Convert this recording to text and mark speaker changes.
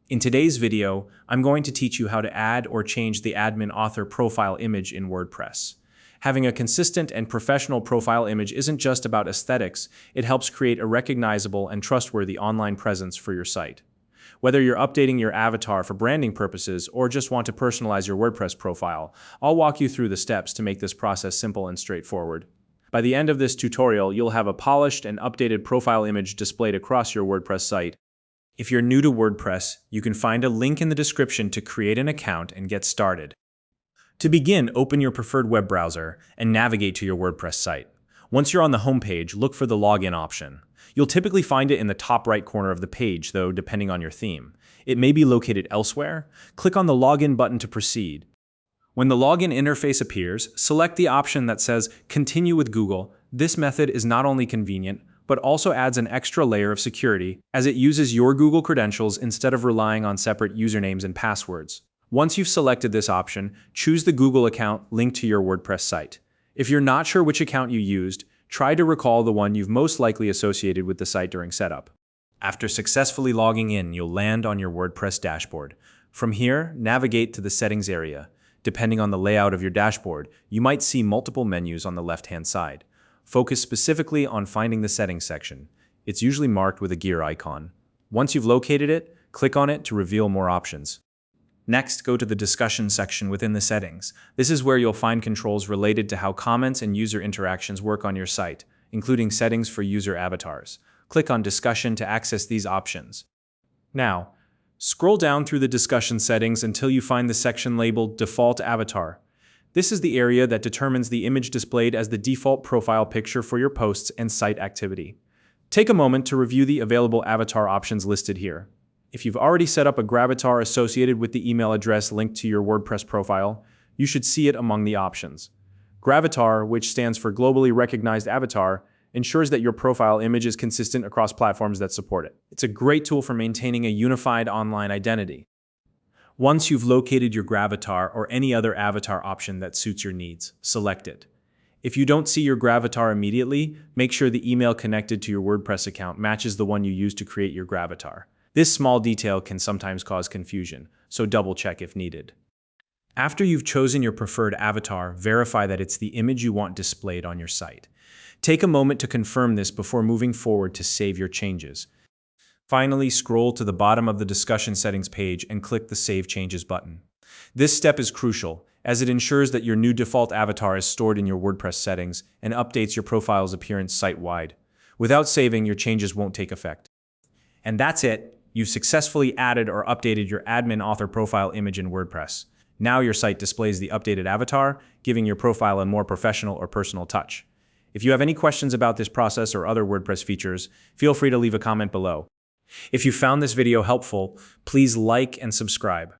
Speaker 1: In today's video, I'm going to teach you how to add or change the admin author profile image in WordPress. Having a consistent and professional profile image isn't just about aesthetics, it helps create a recognizable and trustworthy online presence for your site. Whether you're updating your avatar for branding purposes or just want to personalize your WordPress profile, I'll walk you through the steps to make this process simple and straightforward. By the end of this tutorial, you'll have a polished and updated profile image displayed across your WordPress site. If you're new to WordPress, you can find a link in the description to create an account and get started. To begin, open your preferred web browser and navigate to your WordPress site. Once you're on the home page, look for the login option. You'll typically find it in the top right corner of the page, though depending on your theme. It may be located elsewhere. Click on the login button to proceed. When the login interface appears, select the option that says Continue with Google. This method is not only convenient, but also adds an extra layer of security as it uses your Google credentials instead of relying on separate usernames and passwords. Once you've selected this option, choose the Google account linked to your WordPress site. If you're not sure which account you used, try to recall the one you've most likely associated with the site during setup. After successfully logging in, you'll land on your WordPress dashboard. From here, navigate to the settings area. Depending on the layout of your dashboard, you might see multiple menus on the left-hand side. Focus specifically on finding the settings section. It's usually marked with a gear icon. Once you've located it, click on it to reveal more options. Next, go to the discussion section within the settings. This is where you'll find controls related to how comments and user interactions work on your site, including settings for user avatars. Click on Discussion to access these options. Now, scroll down through the discussion settings until you find the section labeled Default Avatar. This is the area that determines the image displayed as the default profile picture for your posts and site activity. Take a moment to review the available avatar options listed here. If you've already set up a gravatar associated with the email address linked to your WordPress profile, you should see it among the options. Gravatar, which stands for Globally Recognized Avatar, ensures that your profile image is consistent across platforms that support it. It's a great tool for maintaining a unified online identity. Once you've located your gravatar or any other avatar option that suits your needs, select it. If you don't see your gravatar immediately, make sure the email connected to your WordPress account matches the one you used to create your gravatar. This small detail can sometimes cause confusion, so double-check if needed. After you've chosen your preferred avatar, verify that it's the image you want displayed on your site. Take a moment to confirm this before moving forward to save your changes. Finally, scroll to the bottom of the discussion settings page and click the Save Changes button. This step is crucial, as it ensures that your new default avatar is stored in your WordPress settings and updates your profile's appearance site-wide. Without saving, your changes won't take effect. And that's it. You've successfully added or updated your admin author profile image in WordPress. Now your site displays the updated avatar, giving your profile a more professional or personal touch. If you have any questions about this process or other WordPress features, feel free to leave a comment below. If you found this video helpful, please like and subscribe.